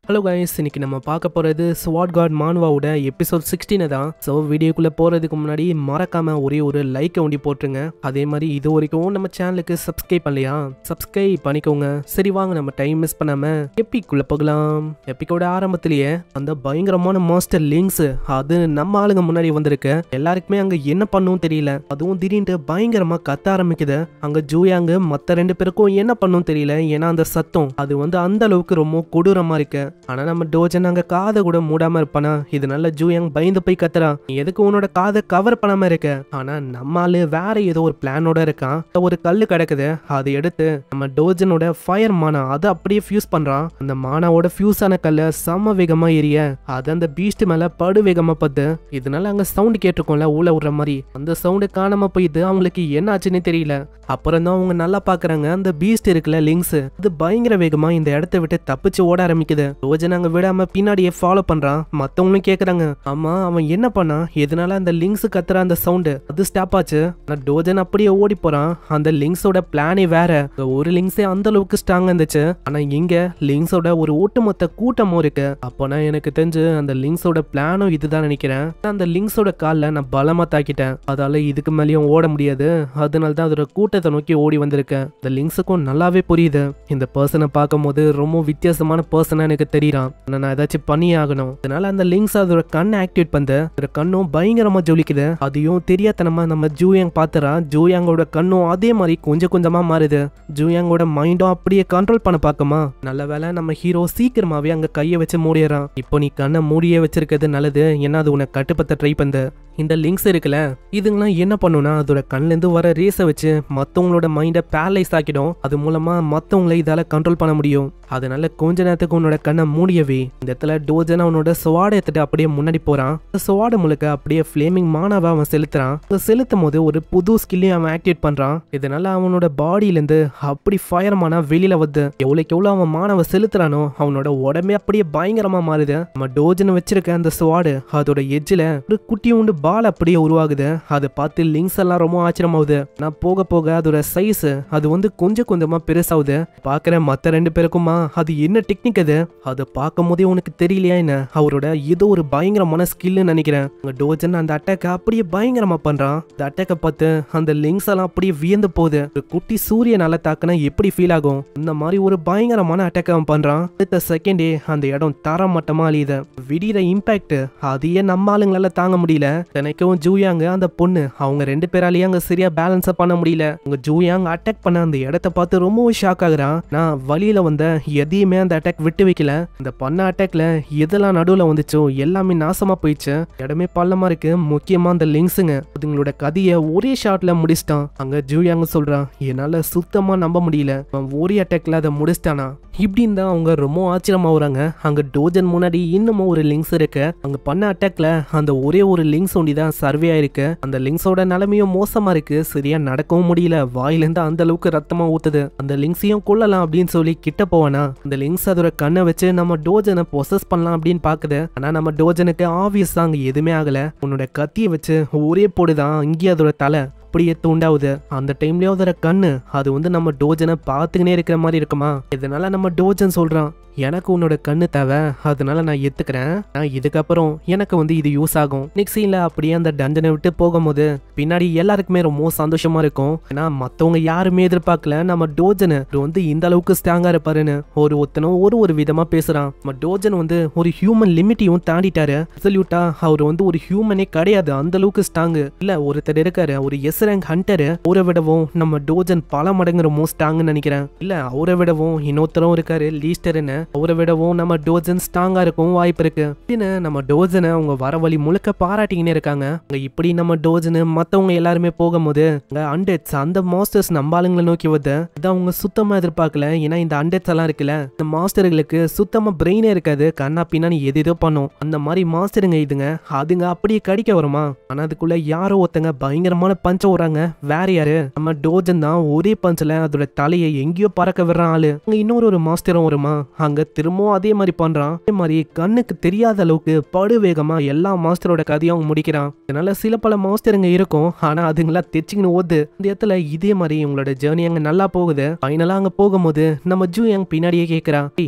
Hello guys, இன்னைக்கு நம்ம பார்க்க போகிறது ஸ்வாட் காட் மான்வாவோட எபிசோட் 16 தான். ஸோ வீடியோக்குள்ளே போகிறதுக்கு முன்னாடி மறக்காமல் ஒரே ஒரு லைக்கை ஒண்டி போட்டுருங்க. அதே மாதிரி இது வரைக்கும் நம்ம சேனலுக்கு சப்ஸ்கிரைப் பண்ணலையா, சப்ஸ்கிரைப் பண்ணிக்கோங்க. சரி வாங்க, நம்ம டைம் மிஸ் பண்ணாமல் எப்பிக்குள்ளே போகலாம். எப்பிக்கோட ஆரம்பத்திலேயே அந்த பயங்கரமான மாஸ்டர் லிங்க்ஸ் அது நம்ம ஆளுங்க முன்னாடி வந்திருக்கு. எல்லாருக்குமே அங்கே என்ன பண்ணும் தெரியல. அதுவும் திடீர்னு பயங்கரமாக கத்த ஆரம்பிக்குது. அங்கே ஜூயாங்கு மற்ற 2 பேருக்கும் என்ன பண்ணும் தெரியல. ஏன்னா அந்த சத்தம் அது அந்த அளவுக்கு ரொம்ப கொடூரமாக இருக்கு. ஆனா நம்ம டோஜன் அங்க காதை கூட மூடாம இருப்பானா. இதனால ஜூயாங் பயந்து போய் கத்துறான், எதுக்கு உன்னோட காதை கவர் பண்ணாம இருக்க. ஆனா நம்ம ஆளு வேற ஏதோ ஒரு பிளானோட இருக்கான். ஒரு கல்லு கிடக்குது, அதை எடுத்து நம்ம டோஜனோட ஃபயர் மானா அதை அப்படியே ஃபியூஸ் பண்றான். அந்த மானாவோட ஃபியூஸ் ஆன கல்ல சம வேகமா எரிய அது அந்த பீஸ்ட் மேல படு வேகமா பத்து. இதனால அங்க சவுண்ட் கேட்டிருக்கோம்ல, ஊழ விடுற மாதிரி. அந்த சவுண்டு காணாம போயிது. அவங்களுக்கு என்ன ஆச்சுன்னு தெரியல. அப்புறம் தான் அவங்க நல்லா பாக்குறாங்க, அந்த பீஸ்ட் இருக்குல்ல லிங்க்ஸ், அது பயங்கர வேகமா இந்த இடத்த விட்டு தப்பிச்சு ஓட ஆரம்பிக்குது. டோஜன் அங்க விடாம பின்னாடியே ஃபாலோ பண்றான். மத்தவங்களும் கேக்குறாங்க, ஆமா அவன் என்ன பண்ணா, எதனால அந்த லிங்க்ஸ் கத்துற அந்த சவுண்டு அது ஸ்டாப் ஆச்சு. ஆனா டோஜன் அப்படியே ஓடி போறான். அந்த லிங்க்ஸோட பிளானே வேற. ஒரு லிங்க்ஸே அந்த அளவுக்கு ஸ்ட்ராங்கா இருந்துச்சு. ஆனா இங்க லிங்க்ஸோட ஒரு ஒட்டுமொத்த கூட்டமும் இருக்கு. அப்போனா எனக்கு தெரிஞ்சு அந்த லிங்க்ஸோட பிளானும் இதுதான் நினைக்கிறேன். அந்த லிங்க்ஸோட கால்ல நான் பலமா தாக்கிட்டேன், அதால இதுக்கு மேலேயும் ஓட முடியாது. அதனால தான் அதோட கூட்டத்தை நோக்கி ஓடி வந்திருக்கேன். இந்த லிங்க்ஸுக்கும் நல்லாவே புரியுது, இந்த பர்சனை பார்க்கும் போது ரொம்ப வித்தியாசமான பர்சனா எனக்கு தெரியறான். நான் ஏதாச்சும் பண்ணி ஆகணும். அதனால அந்த லிங்க்ஸ் அதோட கண்ணை ஆக்டிவேட் பண்ணு. அதோட கண்ணும் பயங்கரமா ஜொலிக்குது. அதையும் தெரியாதனமா நம்ம ஜூயாங் பாத்துறா. ஜூயாங்கோட கண்ணும் அதே மாதிரி கொஞ்சம் கொஞ்சமா மாறுது. ஜூயாங்கோட மைண்டும் அப்படியே கண்ட்ரோல் பண்ண பாக்குமா. நல்ல வேலை நம்ம ஹீரோ சீக்கிரமாவே அங்க கையை வச்சு மூடிடுறான். இப்போ நீ கண்ணை மூடியே வச்சிருக்கிறது நல்லது, ஏன்னா அது உன்னை கட்டுப்படுத்த ட்ரை பண்ணு. இந்த லிங்க்ஸ் இருக்குல்ல, இதுங்களாம் என்ன பண்ணுனா அதோட கண்ல இருந்து வர ரேஸை வச்சு மத்தவங்களோட மைண்டை பேரலைஸ் ஆக்கிடும். அது மூலமா மத்தவங்களை இதால கண்ட்ரோல் பண்ண முடியும். அதனால கொஞ்ச நேரத்துக்கு உன்னோட கண்ணை மூடியவே இந்த இடத்துல டோஜன் அவனோட ஸ்வாடை எடுத்துட்டு அப்படியே முன்னாடி போறான். ஸ்வாடை முழுக்க அப்படியே ஃபிளேமிங் மானாவை அவன் செலுத்துறான். செலுத்தும் போது ஒரு புது ஸ்கில்லையும் அவன் ஆக்டிவேட் பண்றான். இதனால அவனோட பாடியில இருந்து அப்படி ஃபயர் மானா வெளியில வருது. எவ்வளவுக்கு எவ்வளவு அவன் மானாவை செலுத்துறானோ அவனோட உடம்பே அப்படியே பயங்கரமா மாறுது. நம்ம டோஜன் வச்சிருக்க அந்த ஸ்வாடு அதோட எட்ஜில் ஒரு குட்டி உண்டு பால் அப்படியே உருவாகுது. அதை பார்த்து லிங்க்ஸ் எல்லாம் ரொம்ப ஆச்சரியமாகுது. நான் போக போக அதோட சைஸ் அது கொஞ்சம் கொஞ்சமா பெருசாகுது. பாக்குற மத்த 2 பேருக்குமா அது என்ன டெக்னிக் அது, அதை பார்க்கும் போதே உனக்கு தெரியலையா என்ன, அவரோட ஏதோ ஒரு பயங்கரமான ஸ்கில்னு நினைக்கிறேன். டோஜன் அந்த அட்டாக்க அப்படியே பயங்கரமா பண்றான். அந்த அட்டாக்க பார்த்து அந்த லிங்க்ஸ் எல்லாம் அப்படியே வியந்து போகுது. ஒரு குட்டி சூரியனால தாக்குனா எப்படி ஃபீல் ஆகும், இந்த மாதிரி ஒரு பயங்கரமான அட்டாக்க அவன் பண்றான். அடுத்த செகண்டே அந்த இடம் தர மட்டமா அழியுது. விடிகிற இம்பாக்ட் அதையே நம்ம ஆளுங்களால தாங்க முடியல. எனக்கும் ஜூயாங்க அந்த பொண்ணு அவங்க 2 பேராலேயே அங்க சரியா பேலன்ஸா பண்ண முடியல. உங்க ஜூயாங் அட்டாக் பண்ண அந்த இடத்த பார்த்து ரொம்பவும் ஷாக் ஆகுறான். நான் வழியில வந்த எதையுமே அந்த அட்டாக் விட்டு வைக்கல. இந்த பண்ண அட்டாக்ல எதெல்லாம் நடுவுல வந்துச்சோ எல்லாமே நாசமா போயிடுச்சு. இடமே பள்ளமா இருக்கு. முக்கியமா அந்த லிங்க்ஸுங்க அதுங்களோட கதையை ஒரே ஷாட்ல முடிச்சிட்டான். அங்க ஜூயாங்க சொல்றான், என்னால சுத்தமா நம்ப முடியல, ஒரே அட்டாக்ல அதை முடிச்சிட்டானா. இப்படின்னு தான் அவங்க ரொம்ப ஆச்சரியமாகறாங்க. அங்க டோஜன் முன்னாடி இன்னமும் ஒரு லிங்க்ஸ் இருக்கு. அங்க பண்ண அட்டாக்ல அந்த ஒரே ஒரு லிங்க்ஸ் ஒண்டி தான் சர்வே ஆயிருக்கு. அந்த லிங்க்ஸோட நிலைமையும் மோசமா இருக்கு. சரியா நடக்கவும் முடியல. வாயிலிருந்து அந்த அளவுக்கு ரத்தமா ஊத்துது. அந்த லிங்க்ஸையும் கொல்லலாம் அப்படின்னு சொல்லி கிட்ட போவானா. அந்த லிங்க்ஸ் அதோட கண்ணை வச்சு நம்ம டோஜனை பொசஸ் பண்ணலாம் அப்படின்னு பாக்குது. ஆனா நம்ம டோஜனுக்கு ஆப்வியஸ் தான் அங்க எதுவுமே ஆகல. உன்னோட கத்தியை வச்சு ஒரே போடுதான் இங்கே அதோட தலை அப்படியே தூண்டாவுது. அந்த டைம்லயே அதோட கண்ணு அது நம்ம டோஜனை பார்த்துக்கினே இருக்கிற மாதிரி இருக்குமா. இதனால நம்ம டோஜன் சொல்றான், எனக்கு உன்னோட கண்ணு தேவை, அதனால நான் ஏத்துக்கிறேன். இதுக்கப்புறம் எனக்கு இது யூஸ் ஆகும். நெக்ஸ்ட் சீன்ல அப்படியே அந்த டஞ்சனை விட்டு போகும்போது பின்னாடி எல்லாருக்குமே ரொம்ப சந்தோஷமா இருக்கும். ஏன்னா மத்தவங்க யாருமே எதிர்பார்க்கல நம்ம டோஜனை இந்த அளவுக்கு ஸ்ட்ராங்கா இருப்பாருன்னு. ஒருத்தனும் ஒரு விதமா பேசுறான். நம்ம டோஜன் ஒரு ஹியூமன் லிமிட்டையும் தாண்டிட்டாரு. அப்சல்யூட்டா அவர் ஒரு ஹியூமனே கிடையாது, அந்த அளவுக்கு ஸ்ட்ராங் இல்ல. ஒருத்தர் இருக்காரு, ஒரு எஸ் ரேங்க் ஹண்டர். அவரை விடவும் நம்ம டோஜன் பல மடங்கு ரொம்ப ஸ்ட்ராங்னு நினைக்கிறேன். இல்ல அவரை விடவும் இன்னொருத்தரும் இருக்காரு, லீஸ்டர்னு. அவரை விடவும் நம்ம டோஜன் ஸ்ட்ராங்கா இருக்கும் வாய்ப்பு இருக்கு. நம்ம டோஜனை அவங்க வர வழி முழுக்க பாராட்டிக்கினே இருக்காங்க. இப்படி நம்ம டோஜனு மத்தவங்க எல்லாருமே போகும்போது அண்டெட்ஸ் அந்த மாஸ்டர்ஸ் நம்ம ஆளுங்களை நோக்கி வருது. இதை அவங்க சுத்தமா எதிர்பார்க்கல. ஏன்னா இந்த அண்டெட்ஸ் எல்லாம் இருக்குல்ல, இந்த மாஸ்டர்களுக்கு சுத்தமா பிரெயினே இருக்காது. கண்ணா பின்னாடி எதோ பண்ணும். அந்த மாதிரி மாஸ்டருங்க இதுங்க அதுங்க அப்படியே கடிக்க வருமா. ஆனா அதுக்குள்ள யாரோ ஒருத்தங்க பயங்கரமான பஞ்ச விடுறாங்க. வேற யாரு, நம்ம டோஜன் தான். ஒரே பஞ்சில அதோட தலையை எங்கேயோ பறக்க விடுற ஆளு. அங்க இன்னொரு மாஸ்டரும் வருமா. அங்க ஜூயாங்க திரும்பவும் அதே மாதிரி பண்றான். அதே மாதிரி கண்ணுக்கு தெரியாத அளவுக்கு படுவேகமா எல்லா மாஸ்டரோட கதையும் அவங்க முடிக்கிறான். இதனால சில பல மாஸ்டருங்க இருக்கும், ஆனா அதுங்களா தெச்சுக்கின்னு ஓடுது. இந்த இடத்துல இதே மாதிரி இவங்களோட ஜேர்னி அங்க நல்லா போகுது. ஃபைனலா அங்க போகும்போது நம்ம ஜூயாங் பின்னாடியே கேக்குறா,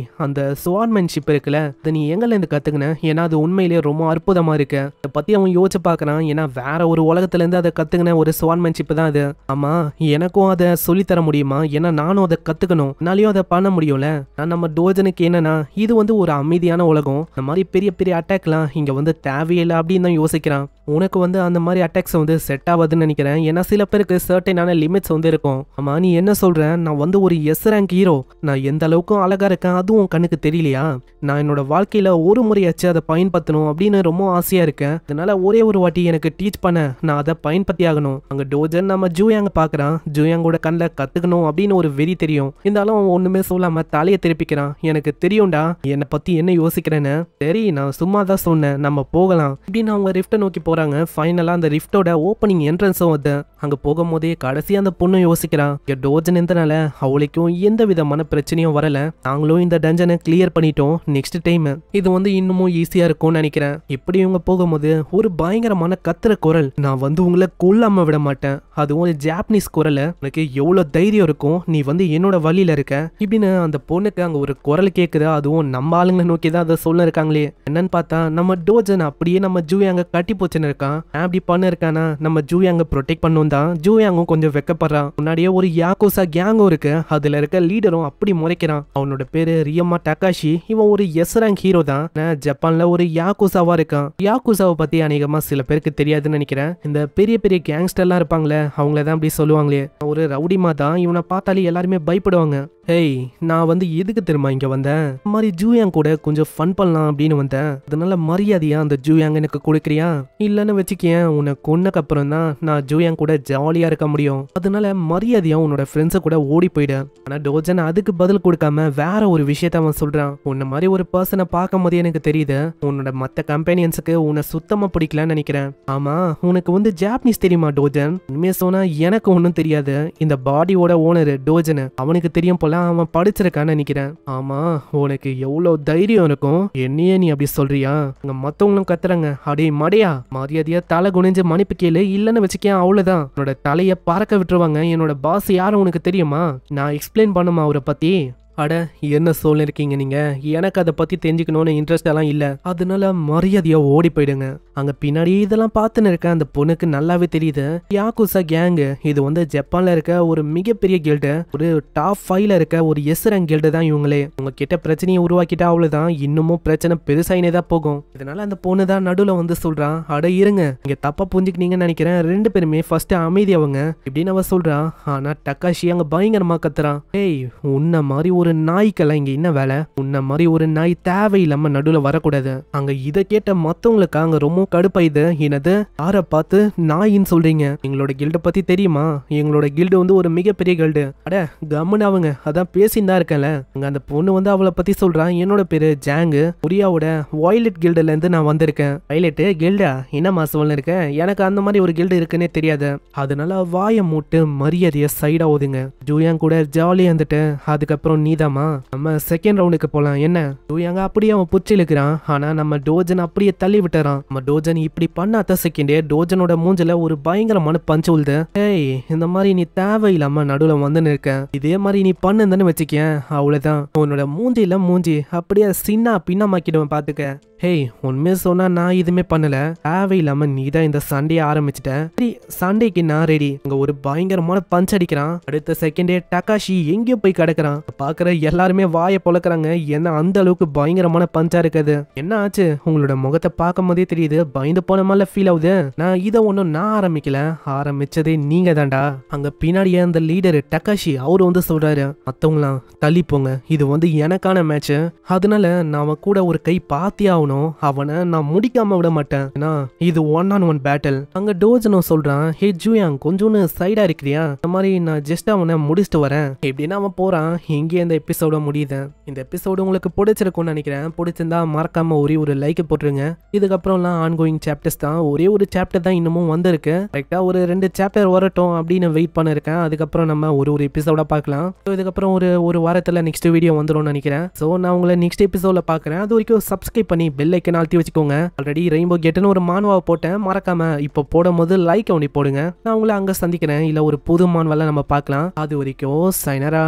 அந்த ஸ்வார்ட்மேன்ஷிப் இருக்குல்ல, அதை நீ எங்கல இருந்து கத்துக்கின? ஏன்னா அது உண்மையிலேயே ரொம்ப அற்புதமா இருக்கு. அதை பத்தி அவன் யோசிச்சு பாக்குறான். ஏன்னா வேற ஒரு உலகத்துல இருந்து அதை கத்துக்கின ஒரு ஸ்வார்ட்மேன்ஷிப் தான் அது. ஆமா, எனக்கும் அதை சொல்லித்தர முடியுமா? ஏன்னா நானும் அதை கத்துக்கணும், என்னாலையும் அதை பண்ண முடியும்ல. நான் நம்ம டோஜனுக்கு என்னன்னா, இது வந்து ஒரு அமைதியான உலகம், இந்த மாதிரி பெரிய பெரிய அட்டாக்லாம் இங்க வந்து தேவையில்லை அப்படின்னு தான் யோசிக்கிறான். உனக்கு வந்து அந்த மாதிரி அட்டாக்ஸ் வந்து செட் ஆகாதுன்னு நினைக்கிறேன். ஏன்னா சில பேருக்கு சர்டைனான லிமிட்ஸ் வந்து இருக்கும். ஆமா, நீ என்ன சொல்ற? நான் வந்து ஒரு எஸ் ரேங்க் ஹீரோ, நான் எந்த அளவுக்கும் அழகா இருக்கேன் அதுவும் கண்ணுக்கு தெரியலையா? நான் என்னோட வாழ்க்கையில ஒரு முறையாச்சு அதை பயன்படுத்தணும் அப்படின்னு ரொம்ப ஆசையா இருக்கேன். அதனால ஒரே ஒரு வாட்டி எனக்கு டீச் பண்ண, நான் அதை பயன்படுத்தி ஆகணும். அங்க டோஜன் நம்ம ஜூயாங்க பாக்குறான். ஜூயாங்கோட கண்ணில் கத்துக்கணும் அப்படின்னு ஒரு வெறி தெரியும். இருந்தாலும் அவன் ஒண்ணுமே சொல்லாம தலையை திருப்பிக்கிறான். எனக்கு தெரியும்டா என்னை பத்தி என்ன யோசிக்கிறேன்னு. சரி, நான் சும்மா தான் சொன்னேன், நம்ம போகலாம் அப்படின்னு அவங்க ரிஃப்டை நோக்கி போறாங்க. ஃபைனலா அந்த ரிஃப்டோட ஓப்பனிங் என்ட்ரன்ஸும் வந்து அங்க போகும்போதே கடைசி அந்த பொண்ணு யோசிக்கிறான், டோஜன் இருந்தனால அவளுக்கும் எந்த விதமான பிரச்சனையும் வரல, நாங்களும் இந்த டஞ்சனை கிளியர் பண்ணிட்டோம். நெக்ஸ்ட் டைம் இது வந்து இன்னமும் ஈஸியா இருக்கும்னு நினைக்கிறேன். இப்படி இவங்க போகும்போது ஒரு பயங்கரமான கத்துற குரல், நான் வந்து உங்களை கொல்லாம விட மாட்டேன், அதுவும் ஒரு ஜாப்பனீஸ் குரல், உனக்கு எவ்வளவு தைரியம் இருக்கும், நீ வந்து என்னோட வழியில இருக்க இப்படின்னு அந்த பொண்ணுக்கு அங்க ஒரு குரல் கேக்குது. அதுவும் நம்ம ஆளுங்களை நோக்கி தான் அதை சொல்ல இருக்காங்களே. என்னன்னு பார்த்தா நம்ம டோஜன் அப்படியே நம்ம ஜூயாங்க கட்டி போச்சுன்னு இருக்கான். அப்படி பண்ண இருக்கானா நம்ம ஜூயாங்க ப்ரொடெக்ட் பண்ணும் தான். ஜூயாங்கும் கொஞ்சம் வெக்கப்படுறான். முன்னாடியே ஒரு யாக்கோசா கேங்கும் இருக்கு, அதுல இருக்க லீடரும் அப்படி முறைக்கிறான். அவனோட பேரு ரியமா டகாஷி. இவன் ஒரு எஸ் ரேங்க் ஹீரோ தான். ஜப்பான்ல ஒரு யாக்கோசாவா இருக்கான். யாக்கோசாவை பத்தி அநேகமா சில பேருக்கு தெரியாதுன்னு நினைக்கிறேன். இந்த பெரிய பெரிய கேங்ஸ்டர்லாம் இருப்பாங்களே, அவங்கள தான் அப்படி சொல்லுவாங்களே. ஒரு ரவுடிமா தான், இவனை பார்த்தாலே எல்லாருமே பயப்படுவாங்க. ஹேய், நான் வந்து எதுக்கு தெரியுமா இங்க வந்தேன்? இந்த மாதிரி ஜூயாங் கூட கொஞ்சம் ஃபன் பண்ணலாம் அப்படின்னு வந்தேன். அதனால மரியாதையா அந்த ஜூயாங் எனக்கு கொடுக்குறியா? இல்லன்னு வச்சுக்கேன், உன்னை கொன்னக்கு அப்புறம் தான் நான் ஜூயாங் கூட ஜாலியா இருக்க முடியும். அதனால மரியாதையா உன்னோட ஃப்ரெண்ட்ஸை கூட ஓடி போயிடு. ஆனா டோஜன் அதுக்கு பதில் கொடுக்காம வேற ஒரு விஷயத்த அவன் சொல்றான். உன்ன மாதிரி ஒரு பர்சனை பார்க்கும் போது எனக்கு தெரியுது, உன்னோட மத்த கம்பெனியன்ஸுக்கு உன்னை சுத்தமா பிடிக்கலன்னு நினைக்கிறேன். ஆமா, உனக்கு வந்து ஜாப்பனீஸ் தெரியுமா டோஜன்? உண்மையா சொன்னா எனக்கு ஒன்னும் தெரியாது. இந்த பாடியோட ஓனர் டோஜன், அவனுக்கு தெரியும் போல, அவன் படிச்சிருக்கான்னு நினைக்கிறேன். ஆமா, உனக்கு எவ்வளவு தைரியம் இருக்கும், என்னையே நீ அப்படி சொல்றியா? அங்க மத்தவங்களும் கத்துறாங்க, அடே மடையா, மரியாதையா தலை குனிஞ்சு மன்னிப்பு கேளு, இல்லன்னு வச்சுக்கேன் அவ்வளவுதான், உன்னோட தலைய பறக்க விட்டுருவாங்க. என்னோட பாஸ் யாரும் உனக்கு தெரியுமா? நான் எக்ஸ்பிளைன் பண்ணுமா அவரை பத்தி? அட, என்ன சொல்லிருக்கீங்க நீங்க? எனக்கு அதை பத்தி தெரிஞ்சுக்கணும்னு இன்ட்ரெஸ்ட் எல்லாம் இல்ல, அதனால மரியாதையா ஓடி போயிடுங்க. அங்க பின்னாடி இதெல்லாம் பார்த்துன்னு இருக்க அந்த பொண்ணுக்கு நல்லாவே தெரியுது, யாக்குசா கேங்கு இது வந்து ஜப்பான்ல இருக்க ஒரு மிகப்பெரிய கில்டு, ஒரு டாப் 5ல இருக்க ஒரு எஸ் ரேங்க் கில்டு தான் இவங்களே. உங்க கிட்ட பிரச்சனையை உருவாக்கிட்டா அவ்வளவுதான், இன்னமும் பிரச்சனை பெருசாயினே தான் போகும். இதனால அந்த பொண்ணு தான் நடுவுல வந்து சொல்றான், அட இருங்க, இங்க தப்பா புரிஞ்சுக்கினீங்கன்னு நினைக்கிறேன், ரெண்டு பேருமே ஃபர்ஸ்ட் அமைதியாவங்க இப்படின்னு அவ சொல்றான். ஆனா டக்காஷி அங்க பயங்கரமா கத்துறான், ஏய், உன்ன மாதிரி ஒரு நாய்க்கெல்லாம் இங்க என்ன வேலை? உன்ன மாதிரி ஒரு நாய் தேவையில்லாம நடுவுல வரக்கூடாது. அங்க இதை கேட்ட மத்தவங்களுக்கு அங்க ரொம்ப கடுப்பாயுது. என்னது, யார பார்த்து நாயின்னு சொல்றீங்க? எங்களோட கில்ட பத்தி தெரியுமா? எங்களோட கில்டு வந்து ஒரு மிகப்பெரிய கில்டு. அட கம்முன்னு அவங்க, அதான் பேசின்னு தான் இருக்கேன்ல. அங்க அந்த பொண்ணு வந்து அவளை பத்தி சொல்றான், என்னோட பேரு ஜாங்கு, கொரியாவோட வயலட் கில்டுல இருந்து நான் வந்திருக்கேன். வயலட் கில்டா? என்ன மாசம் இருக்க? எனக்கு அந்த மாதிரி ஒரு கில்டு இருக்குன்னே தெரியாது. அதனால வாயை மூட்டு மரியாதைய சைடா ஓதுங்க. ஜூயாங் கூட ஜாலியா இருந்துட்டு அதுக்கப்புறம் நீதாமா நம்ம செகண்ட் ரவுண்டுக்கு போலாம். என்ன ஜூயாங்க அப்படியே அவன் புச்சி இழுக்கிறான். ஆனா நம்ம டோஜன் அப்படியே தள்ளி விட்டுறான். நம்ம டோஜன் இப்படி பண்ணாத செகண்டே டோஜனோட மூஞ்சில ஒரு பயங்கரமான பஞ்சு உழுது. ஏய், இந்த மாதிரி நீ தேவையில்லாம நடுவுல வந்து நிற்க, இதே மாதிரி நீ பண்ணுன்னு வச்சுக்கேன், அவ்வளவுதான், உன்னோட மூஞ்சி அப்படியே சின்ன பின்னமாக்கிடுவேன் பாத்துக்க. ஹேய், உண்மையை சொன்னா நான் எதுவுமே பண்ணல, தேவையில்லாம நீ தான் இந்த சண்டையை ஆரம்பிச்சிட்ட. சரி, சண்டைக்கு நான் ரெடி. இங்க ஒரு பயங்கரமான பஞ்ச் அடிக்கிறான். அடுத்த செகண்டே டகாஷி எங்கேயோ போய் கிடக்குறான். பாக்குற எல்லாருமே வாயை பொழக்கிறாங்க, என்ன அந்த அளவுக்கு பயங்கரமான பஞ்சா இருக்குது. என்ன ஆச்சு? உங்களோட முகத்தை பார்க்கும் போதே தெரியுது, பயந்து போன மாதிரி ஃபீல் ஆகுது. நான் இதை ஒன்னும் நான் ஆரம்பிக்கல, ஆரம்பிச்சதே நீங்க தான்டா. அங்க பின்னாடியே அந்த லீடர் டகாஷி அவரு வந்து சொல்றாரு, மத்தவங்களாம் தள்ளி போங்க, இது வந்து எனக்கான மேட்ச், அதனால நான் கூட ஒரு கை பாத்தி ஆகணும், அவனை நான் முடிக்காம விட மாட்டேன், ஏன்னா இது 1-on-1 பேட்டில். அங்க டோஜனும் சொல்றான், ஹே ஜூயாங், கொஞ்சோன்னு சைடா இருக்கிறியா? இந்த மாதிரி நான் ஜஸ்ட் அவனை முடிச்சுட்டு வரேன் எப்படின்னா அவன் போறான். இங்கே இந்த இந்த எபிசோட முடியுது. இந்த எபிசோடு உங்களுக்கு பிடிச்சிருக்கும்னு நினைக்கிறேன். பிடிச்சிருந்தா மறக்காம ஒரே ஒரு லைக் போட்டுருங்க. இதுக்கப்புறம்லாம் ஆன்கோயிங் சாப்டர்ஸ் தான். ஒரே ஒரு சாப்டர் தான் இன்னமும் வந்திருக்கு. கரெக்டா ஒரு 2 சாப்டர் வரட்டும் அப்படின்னு வெயிட் பண்ணிருக்கேன். அதுக்கப்புறம் நம்ம ஒரு எபிசோட பார்க்கலாம். இதுக்கப்புறம் ஒரு வாரத்துல நெக்ஸ்ட் வீடியோ வந்துடும் நினைக்கிறேன். ஸோ நான் உங்களை நெக்ஸ்ட் எபிசோட பார்க்குறேன். அது வரைக்கும் சப்ஸ்கிரைப் பண்ணி பெல் ஐக்கன் அழுத்தி வச்சுக்கோங்க. ஆல்ரெடி ரெயின்போ கேட்னு ஒரு மான்வாவை போட்டேன். மறக்காம இப்போ போடும் போது லைக் ஒண்ணி போடுங்க. நான் உங்களை அங்க சந்திக்கிறேன். இல்ல ஒரு புது மான்வால நம்ம பார்க்கலாம். அது வரைக்கும் சைனரா.